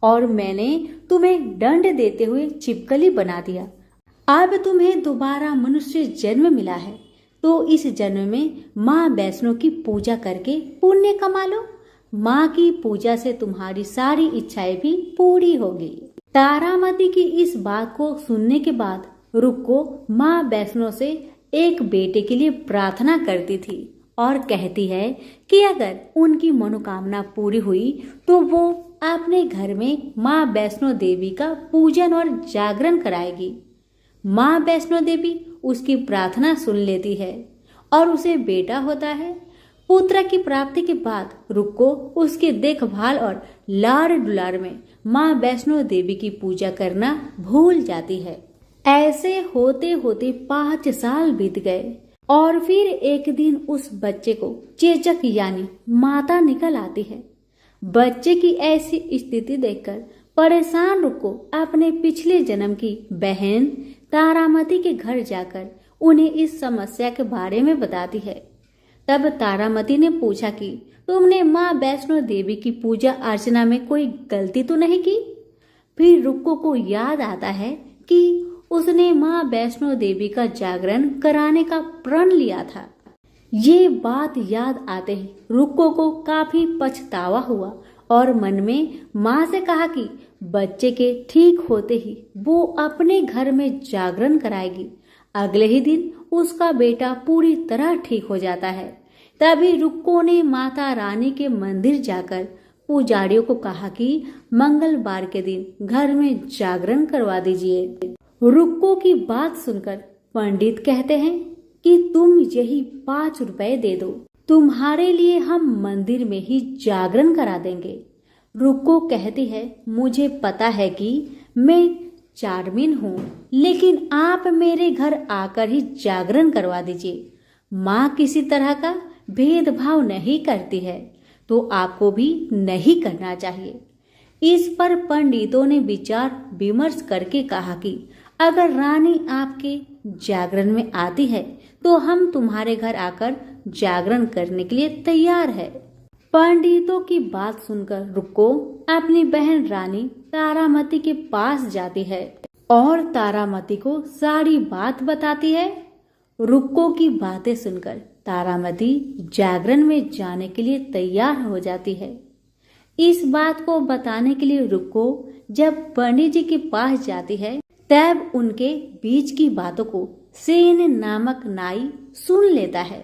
और मैंने तुम्हें दंड देते हुए छिपकली बना दिया। अब तुम्हें दोबारा मनुष्य जन्म मिला है, तो इस जन्म में माँ वैष्णो की पूजा करके पुण्य कमा लो। माँ की पूजा से तुम्हारी सारी इच्छाएं भी पूरी होगी। तारामती की इस बात को सुनने के बाद रुक्को माँ वैष्णो से एक बेटे के लिए प्रार्थना करती थी और कहती है कि अगर उनकी मनोकामना पूरी हुई तो वो अपने घर में माँ वैष्णो देवी का पूजन और जागरण कराएगी। माँ वैष्णो देवी उसकी प्रार्थना सुन लेती है और उसे बेटा होता है। पुत्र की प्राप्ति के बाद रुक्को उसकी देखभाल और लाड़ दुलार में माँ वैष्णो देवी की पूजा करना भूल जाती है। ऐसे होते होते 5 साल बीत गए और फिर एक दिन उस बच्चे को चेचक यानी माता निकल आती है। बच्चे की ऐसी स्थिति देखकर परेशान रुक्को अपने पिछले जन्म की बहन तारामती के घर जाकर उन्हें इस समस्या के बारे में बताती है। तब तारामती ने पूछा कि तुमने माँ वैष्णो देवी की पूजा अर्चना में कोई गलती तो नहीं की? फिर रुक्को को याद आता है कि उसने माँ वैष्णो देवी का जागरण कराने का प्रण लिया था। ये बात याद आते ही रुक्को को काफी पछतावा हुआ और मन में माँ से कहा कि बच्चे के ठीक होते ही वो अपने घर में जागरण कराएगी। अगले ही दिन उसका बेटा पूरी तरह ठीक हो जाता है। तभी रुक्को ने माता रानी के मंदिर जाकर पुजारियों को कहा कि मंगलवार के दिन घर में जागरण करवा दीजिए। रुक्को की बात सुनकर पंडित कहते हैं कि तुम यही 5 रुपए दे दो, तुम्हारे लिए हम मंदिर में ही जागरण करा देंगे। रुक्को कहती है, मुझे पता है कि मैं चार्मिन हूँ, लेकिन आप मेरे घर आकर ही जागरण करवा दीजिए। माँ किसी तरह का भेदभाव नहीं करती है, तो आपको भी नहीं करना चाहिए। इस पर पंडितों ने विचार विमर्श करके कहा कि अगर रानी आपके जागरण में आती है तो हम तुम्हारे घर आकर जागरण करने के लिए तैयार है। पंडितों की बात सुनकर रुक्को अपनी बहन रानी तारामती के पास जाती है और तारामती को सारी बात बताती है। रुक्को की बातें सुनकर तारामती जागरण में जाने के लिए तैयार हो जाती है। इस बात को बताने के लिए रुक्को जब पंडित जी के पास जाती है तब उनके बीच की बातों को सेन नामक नाई सुन लेता है।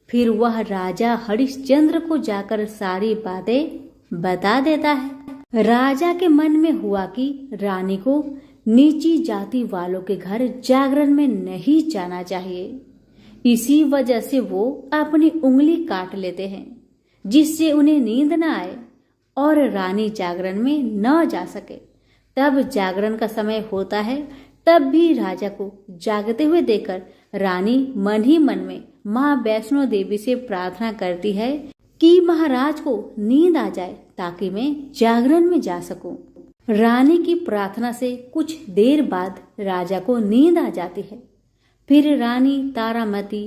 फिर वह राजा हरिश्चंद्र को जाकर सारी बातें बता देता है। राजा के मन में हुआ कि रानी को नीची जाति वालों के घर जागरण में नहीं जाना चाहिए। इसी वजह से वो अपनी उंगली काट लेते हैं, जिससे उन्हें नींद न आए और रानी जागरण में न जा सके। तब जागरण का समय होता है, तब भी राजा को जागते हुए देखकर रानी मन ही मन में माँ वैष्णो देवी से प्रार्थना करती है कि महाराज को नींद आ जाए ताकि मैं जागरण में जा सकूं। रानी की प्रार्थना से कुछ देर बाद राजा को नींद आ जाती है। फिर रानी तारामती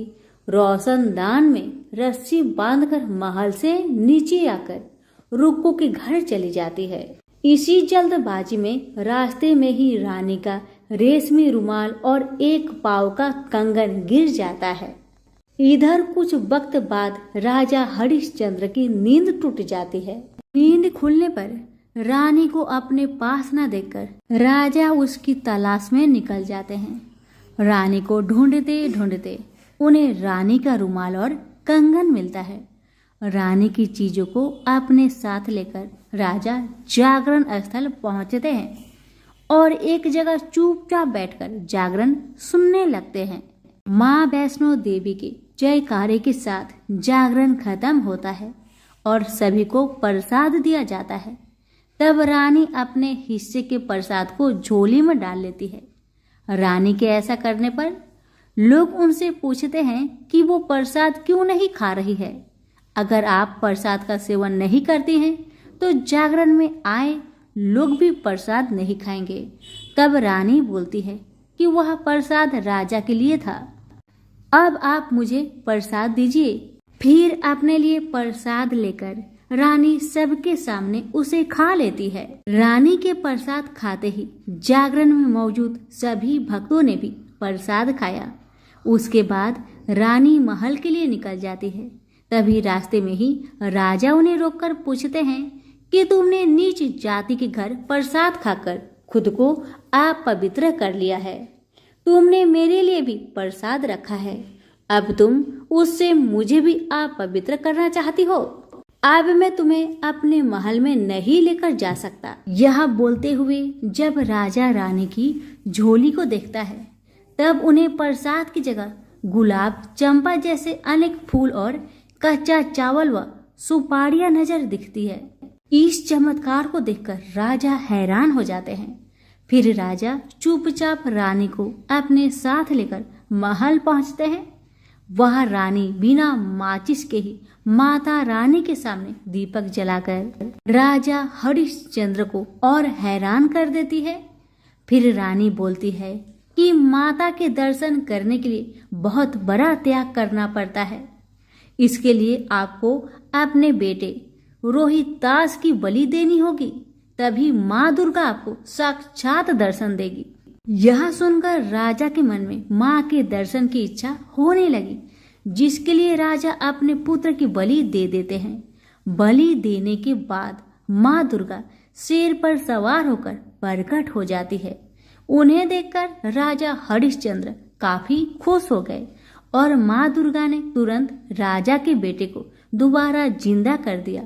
रोशनदान में रस्सी बांधकर महल से नीचे आकर रुक्को के घर चली जाती है। इसी जल्दबाजी में रास्ते में ही रानी का रेशमी रुमाल और एक पाव का कंगन गिर जाता है। इधर कुछ वक्त बाद राजा हरिश्चंद्र की नींद टूट जाती है। नींद खुलने पर रानी को अपने पास न देखकर राजा उसकी तलाश में निकल जाते हैं। रानी को ढूंढते ढूंढते उन्हें रानी का रुमाल और कंगन मिलता है। रानी की चीजों को अपने साथ लेकर राजा जागरण स्थल पहुंचते हैं और एक जगह चुपचाप बैठकर जागरण सुनने लगते हैं। माँ वैष्णो देवी के जयकारे के साथ जागरण खत्म होता है और सभी को प्रसाद दिया जाता है। तब रानी अपने हिस्से के प्रसाद को झोली में डाल लेती है। रानी के ऐसा करने पर लोग उनसे पूछते हैं कि वो प्रसाद क्यों नहीं खा रही है। अगर आप प्रसाद का सेवन नहीं करती हैं तो जागरण में आए लोग भी प्रसाद नहीं खाएंगे। तब रानी बोलती है कि वह प्रसाद राजा के लिए था, अब आप मुझे प्रसाद दीजिए। फिर अपने लिए प्रसाद लेकर रानी सबके सामने उसे खा लेती है। रानी के प्रसाद खाते ही जागरण में मौजूद सभी भक्तों ने भी प्रसाद खाया। उसके बाद रानी महल के लिए निकल जाती है। तभी रास्ते में ही राजा उन्हें रोककर पूछते हैं कि तुमने नीच जाति के घर प्रसाद खाकर खुद को अपवित्र कर लिया है। तुमने मेरे लिए भी प्रसाद रखा है, अब तुम उससे मुझे भी अपवित्र करना चाहती हो। अब मैं तुम्हें अपने महल में नहीं लेकर जा सकता। यह बोलते हुए जब राजा रानी की झोली को देखता है तब उन्हें प्रसाद की जगह गुलाब, चंपा जैसे अनेक फूल और कच्चा चावल व सुपारियां नजर दिखती है। इस चमत्कार को देखकर राजा हैरान हो जाते हैं। फिर राजा चुपचाप रानी को अपने साथ लेकर महल पहुंचते हैं। वह रानी बिना माचिस के ही माता रानी के सामने दीपक जलाकर राजा हरिश्चंद्र को और हैरान कर देती है। फिर रानी बोलती है कि माता के दर्शन करने के लिए बहुत बड़ा त्याग करना पड़ता है। इसके लिए आपको अपने बेटे रोहितास की बलि देनी होगी, तभी माँ दुर्गा आपको साक्षात दर्शन देगी। यह सुनकर राजा के मन में माँ के दर्शन की इच्छा होने लगी, जिसके लिए राजा अपने पुत्र की बलि दे देते हैं। बलि देने के बाद माँ दुर्गा शेर पर सवार होकर प्रकट हो जाती है। उन्हें देखकर राजा हरिश्चंद्र काफी खुश हो गए और माँ दुर्गा ने तुरंत राजा के बेटे को दोबारा जिंदा कर दिया।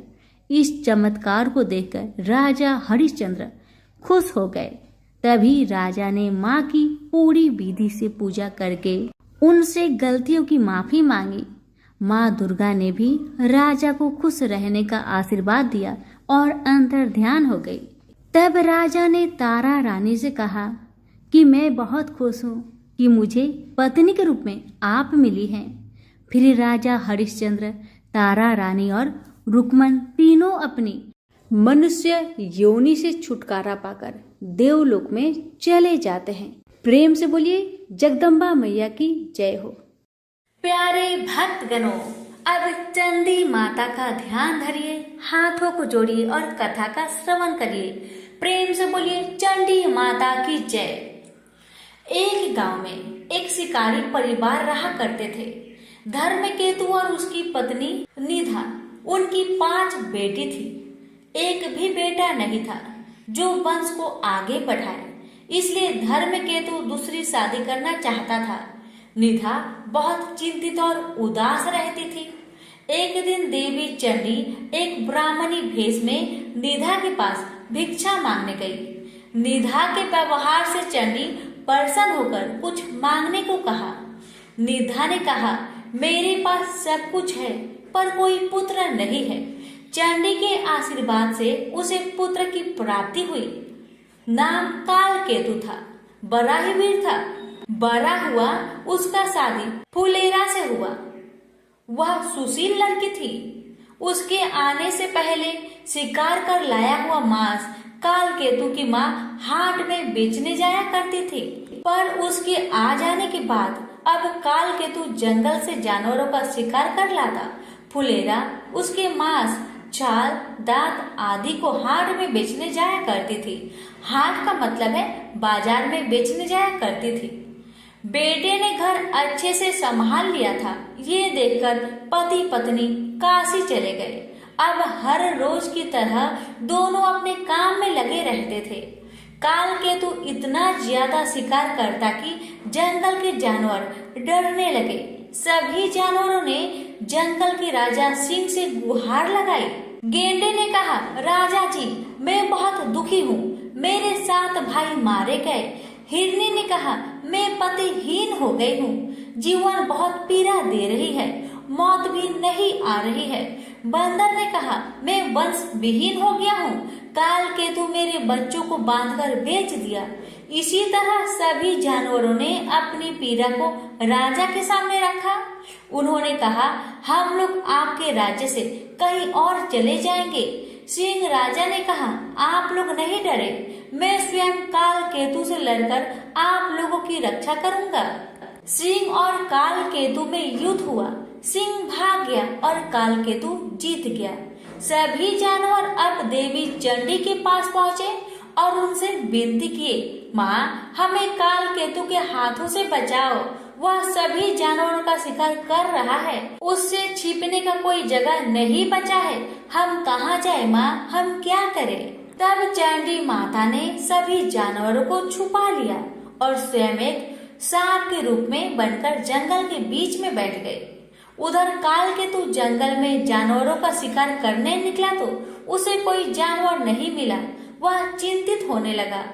इस चमत्कार को देखकर राजा हरिश्चंद्र खुश हो गए। तभी राजा ने माँ की पूरी विधि से पूजा करके उनसे गलतियों की माफी मांगी। माँ दुर्गा ने भी राजा को खुश रहने का आशीर्वाद दिया और अंतर ध्यान हो गई। तब राजा ने तारा रानी से कहा कि मैं बहुत खुश हूँ कि मुझे पत्नी के रूप में आप मिली हैं। फिर राजा हरिश्चंद्र, तारा रानी और रुक्मन तीनों अपनी मनुष्य योनि से छुटकारा पाकर देवलोक में चले जाते हैं। प्रेम से बोलिए जगदम्बा मैया की जय हो। प्यारे भक्तगणों, अब चंडी माता का ध्यान धरिए, हाथों को जोड़िए और कथा का श्रवण करिए। प्रेम से बोलिए चंडी माता की जय। एक गांव में एक शिकारी परिवार रहा करते थे। धर्मकेतु और उसकी पत्नी निधा, उनकी 5 बेटी थी। एक भी बेटा नहीं था जो वंश को आगे बढ़ाए, इसलिए धर्मकेतु दूसरी शादी करना चाहता था। निधा बहुत चिंतित और उदास रहती थी। एक दिन देवी चंडी एक ब्राह्मणी भेष में निधा के पास भिक्षा मांगने गई। निधा के व्यवहार से चंडी प्रसन्न होकर कुछ मांगने को कहा। निधा ने कहा, मेरे पास सब कुछ है पर कोई पुत्र नहीं है। चंडी के आशीर्वाद से उसे पुत्र की प्राप्ति हुई। नाम कालकेतु था, बड़ा ही वीर था। बड़ा हुआ उसका शादी फुलेरा से हुआ। वह सुशील लड़की थी। उसके आने से पहले शिकार कर लाया हुआ मांस कालकेतु की माँ हाट में बेचने जाया करती थी, पर उसके आ जाने के बाद अब कालकेतु जंगल से जानवरों का शिकार कर लाता। फुलेरा उसके मांस, छाल, दांत आदि को हाट में बेचने जाया करती थी। हाट का मतलब है बाजार में बेचने जाया करती थी। बेटे ने घर अच्छे से संभाल लिया था। ये देखकर पति पत्नी काशी चले गए। अब हर रोज की तरह दोनों अपने काम में लगे रहते थे। कालकेतु इतना ज्यादा शिकार करता कि जंगल के जानवर डरने लगे। सभी जानवरों ने जंगल के राजा सिंह से गुहार लगाई। गेंडे ने कहा, राजा जी, मैं बहुत दुखी हूँ, मेरे 7 भाई मारे गए। हिरनी ने कहा, मैं पतिहीन हो गई हूँ, जीवन बहुत पीड़ा दे रही है, मौत भी नहीं आ रही है। बंदर ने कहा, मैं वंश विहीन हो गया हूँ, कालकेतु मेरे बच्चों को बांधकर बेच दिया। इसी तरह सभी जानवरों ने अपनी पीड़ा को राजा के सामने रखा। उन्होंने कहा, हम लोग आपके राज्य से कहीं और चले जाएंगे। सिंह राजा ने कहा, आप लोग नहीं डरे, मैं स्वयं कालकेतु से लड़कर आप लोगों की रक्षा करूंगा। सिंह और कालकेतु में युद्ध हुआ। सिंह भाग गया और कालकेतु जीत गया। सभी जानवर अब देवी चंडी के पास पहुँचे और उनसे विनती किए, माँ, हमें कालकेतु के हाथों से बचाओ। वह सभी जानवरों का शिकार कर रहा है, उससे छिपने का कोई जगह नहीं बचा है। हम कहाँ जाए माँ, हम क्या करें? तब चंडी माता ने सभी जानवरों को छुपा लिया और स्वयं एक सांप के रूप में बनकर जंगल के बीच में बैठ गई। उधर कालकेतु जंगल में जानवरों का शिकार करने निकला तो उसे कोई जानवर नहीं मिला। वह चिंतित होने लगा।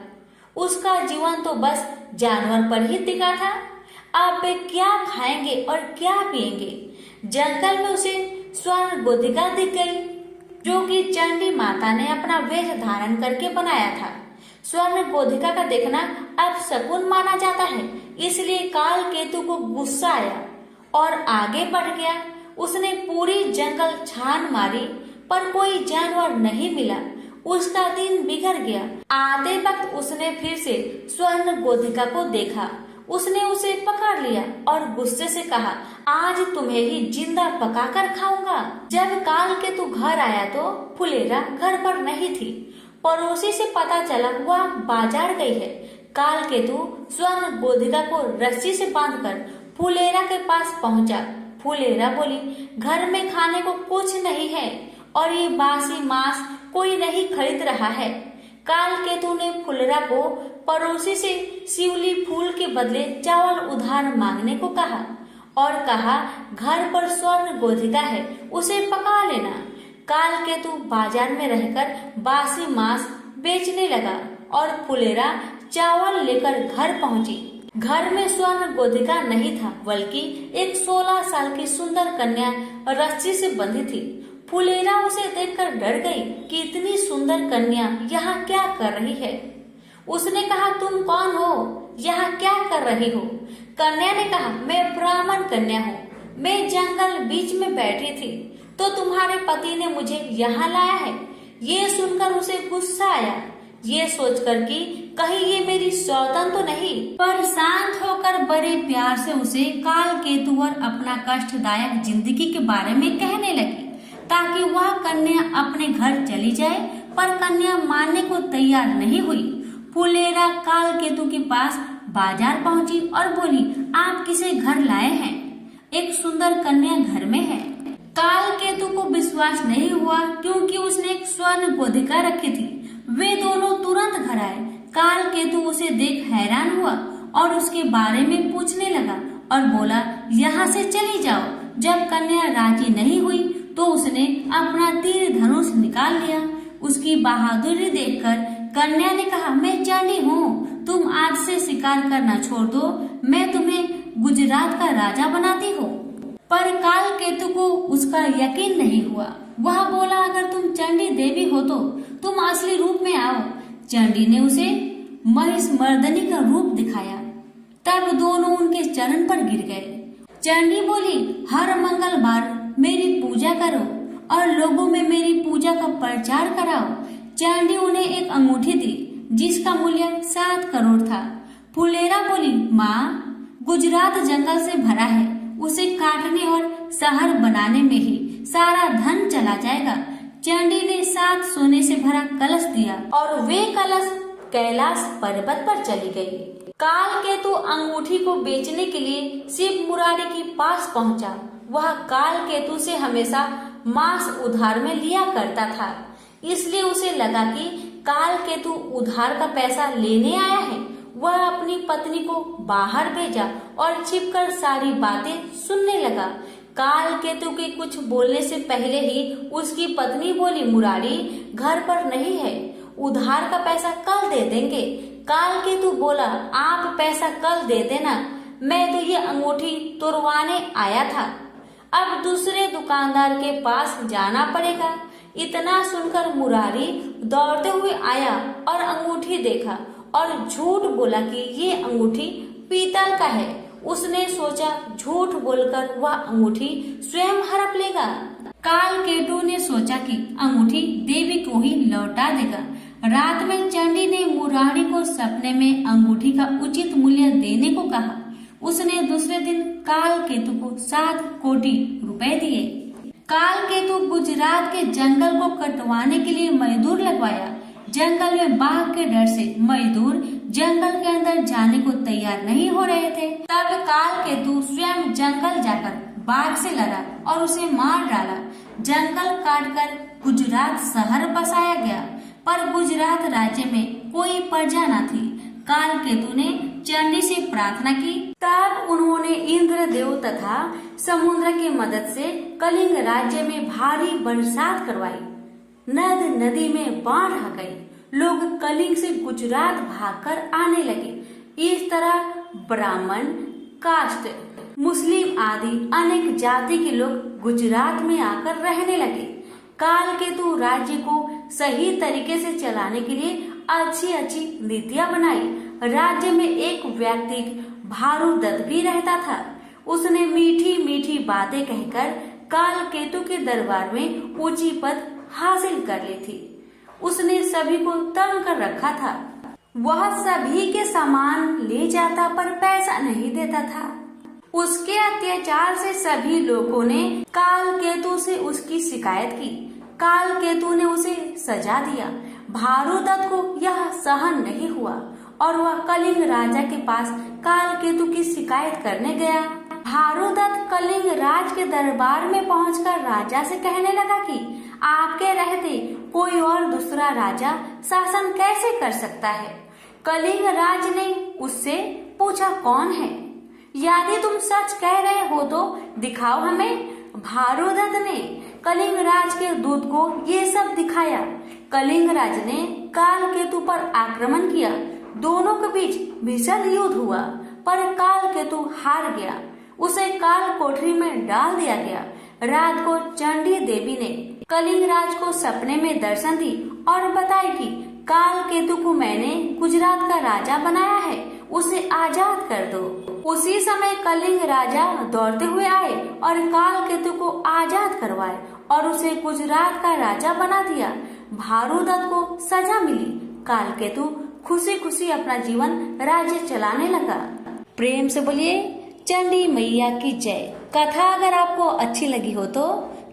उसका जीवन तो बस जानवर पर ही टिका था। अब वे क्या खाएंगे और क्या पिएंगे? जंगल में उसे स्वर्ण गोधिका दिख गई, जो कि चंडी माता ने अपना वेश धारण करके बनाया था। स्वर्ण गोधिका का देखना अब शकुन माना जाता है, इसलिए कालकेतु को गुस्सा आया और आगे बढ़ गया। उसने पूरी जंगल छान मारी पर कोई जानवर नहीं मिला। उसका दिन बिगड़ गया। आते वक्त उसने फिर से स्वर्ण गोधिका को देखा। उसने उसे पकड़ लिया और गुस्से से कहा, आज तुम्हें ही जिंदा पकाकर खाऊंगा। जब कालकेतु घर आया तो फुलेरा घर पर नहीं थी। पड़ोसी से पता चला वह बाजार गई है। कालकेतु स्वर्ण गोधिका को रस्सी से बांधकर फुलेरा के पास पहुंचा। फुलेरा बोली, घर में खाने को कुछ नहीं है और ये बासी मांस कोई नहीं खरीद रहा है। कालकेतु ने फुलेरा को पड़ोसी से शिवली फूल के बदले चावल उधार मांगने को कहा और कहा, घर पर स्वर्ण गोधिका है, उसे पका लेना। कालकेतु बाजार में रहकर बासी मांस बेचने लगा और फुलेरा चावल लेकर घर पहुंची। घर में स्वर्ण गोधिका नहीं था, बल्कि एक 16 साल की सुंदर कन्या रस्सी से बंधी थी। फुलेरा उसे देखकर डर गई कि इतनी सुंदर कन्या यहाँ क्या कर रही है। उसने कहा, तुम कौन हो, यहाँ क्या कर रही हो? कन्या ने कहा, मैं ब्राह्मण कन्या हूँ, मैं जंगल बीच में बैठी थी तो तुम्हारे पति ने मुझे यहाँ लाया है। ये सुनकर उसे गुस्सा आया, ये सोचकर कि कहीं ये मेरी सौतन तो नहीं, पर शांत होकर बड़े प्यार से उसे कालकेतु और अपना कष्टदायक जिंदगी के बारे में कहने लगी ताकि वह कन्या अपने घर चली जाए, पर कन्या मानने को तैयार नहीं हुई। फुलेरा कालकेतु के पास बाजार पहुंची और बोली, आप किसे घर लाए हैं? एक सुंदर कन्या घर में है। कालकेतु को विश्वास नहीं हुआ क्योंकि उसने एक स्वर्ण गोधिका रखी थी। वे दोनों तुरंत घर आए। कालकेतु उसे देख हैरान हुआ और उसके बारे में पूछने लगा और बोला, यहाँ से चली जाओ। जब कन्या राजी नहीं हुई तो उसने अपना तीर धनुष निकाल लिया। उसकी बहादुरी देखकर कन्या ने कहा, मैं चंडी हूँ, तुम आज से शिकार करना छोड़ दो, मैं तुम्हें गुजरात का राजा बनाती हो। पर काल केतु को उसका यकीन नहीं हुआ। वह बोला, अगर तुम चंडी देवी हो तो तुम असली रूप में आओ। चंडी ने उसे महिष मर्दनी का रूप दिखाया। तब दोनों उनके चरण पर गिर गए। चंडी बोली, हर मंगलवार मेरी पूजा करो और लोगों में मेरी पूजा का प्रचार कराओ। चंडी उन्हें एक अंगूठी दी जिसका मूल्य 7 करोड़ था। फुलेरा बोली, माँ, गुजरात जंगल से भरा है, उसे काटने और शहर बनाने में ही सारा धन चला जाएगा। चंडी ने 7 सोने से भरा कलश दिया और वे कलश कैलाश पर्वत पर चली गई। काल केतु अंगूठी को बेचने के लिए शिव मुरारी के पास पहुंचा। वह काल केतु से हमेशा मांस उधार में लिया करता था, इसलिए उसे लगा कि काल केतु उधार का पैसा लेने आया है। वह अपनी पत्नी को बाहर भेजा और छिपकर सारी बातें सुनने लगा। काल केतु के कुछ बोलने से पहले ही उसकी पत्नी बोली, मुरारी घर पर नहीं है, उधार का पैसा कल दे देंगे। काल केतु बोला, आप पैसा कल दे देना, मैं तो ये अंगूठी तुड़वाने आया था, अब दूसरे दुकानदार के पास जाना पड़ेगा। इतना सुनकर मुरारी दौड़ते हुए आया और अंगूठी देखा और झूठ बोला कि ये अंगूठी पीतल का है। उसने सोचा झूठ बोलकर वह अंगूठी स्वयं हड़प लेगा। काल केतु ने सोचा कि अंगूठी देवी को ही लौटा देगा। रात में चंडी ने मुरारी को सपने में अंगूठी का उचित मूल्य देने को कहा। उसने दूसरे दिन काल केतु को 7 कोटि रुपए दिए। काल केतु गुजरात के जंगल को कटवाने के लिए मजदूर लगवाया। जंगल में बाघ के डर से मजदूर जंगल के अंदर जाने को तैयार नहीं हो रहे थे। तब काल केतु स्वयं जंगल जाकर बाघ से लड़ा और उसे मार डाला। जंगल काटकर गुजरात शहर बसाया गया, पर गुजरात राज्य में कोई प्रजा न थी। काल केतु ने चंडी से प्रार्थना की। तब उन्होंने इंद्रदेव तथा समुद्र की मदद से कलिंग राज्य में भारी बरसात करवाई। नद नदी में बाढ़ आ गई। लोग कलिंग से गुजरात भागकर आने लगे। इस तरह ब्राह्मण, कास्ट, मुस्लिम आदि अनेक जाति के लोग गुजरात में आकर रहने लगे। काल केतु राज्य को सही तरीके से चलाने के लिए अच्छी अच्छी नीतियां बनाई। राज्य में एक व्यक्ति भारुदत्त भी रहता था। उसने मीठी मीठी बातें कहकर काल केतु के दरबार में ऊंची पद हासिल कर ली थी। उसने सभी को तंग कर रखा था। वह सभी के सामान ले जाता पर पैसा नहीं देता था। उसके अत्याचार से सभी लोगों ने काल केतु से उसकी शिकायत की। काल केतु ने उसे सजा दिया। भारुदत्त को यह सहन नहीं हुआ और वह कलिंग राजा के पास काल केतु की शिकायत करने गया। भारुदत्त कलिंग राज के दरबार में पहुंचकर राजा से कहने लगा कि आपके रहते कोई और दूसरा राजा शासन कैसे कर सकता है। कलिंग राज ने उससे पूछा, कौन है? यदि तुम सच कह रहे हो तो दिखाओ हमें। भारुदत्त ने कलिंग राज के दूत को ये सब दिखाया। कलिंग राज ने काल केतु पर आक्रमण किया। दोनों के बीच भीषण युद्ध हुआ, पर काल केतु हार गया। उसे काल कोठरी में डाल दिया गया। रात को चंडी देवी ने कलिंग राज को सपने में दर्शन दी और बताई कि काल केतु को मैंने गुजरात का राजा बनाया है, उसे आजाद कर दो। उसी समय कलिंग राजा दौड़ते हुए आए और काल केतु को आजाद करवाए और उसे गुजरात का राजा बना दिया। भारुदत्त को सजा मिली। काल केतु खुशी खुशी अपना जीवन राज्य चलाने लगा। प्रेम से बोलिए चंडी मैया की जय। कथा अगर आपको अच्छी लगी हो तो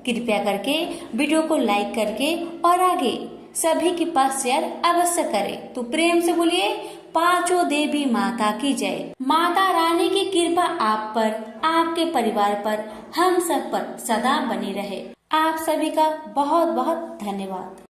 कृपया करके वीडियो को लाइक करके और आगे सभी के पास शेयर अवश्य करें। तो प्रेम से बोलिए पांचों देवी माता की जय। माता रानी की कृपा आप पर, आपके परिवार पर, हम सब पर सदा बनी रहे। आप सभी का बहुत बहुत धन्यवाद।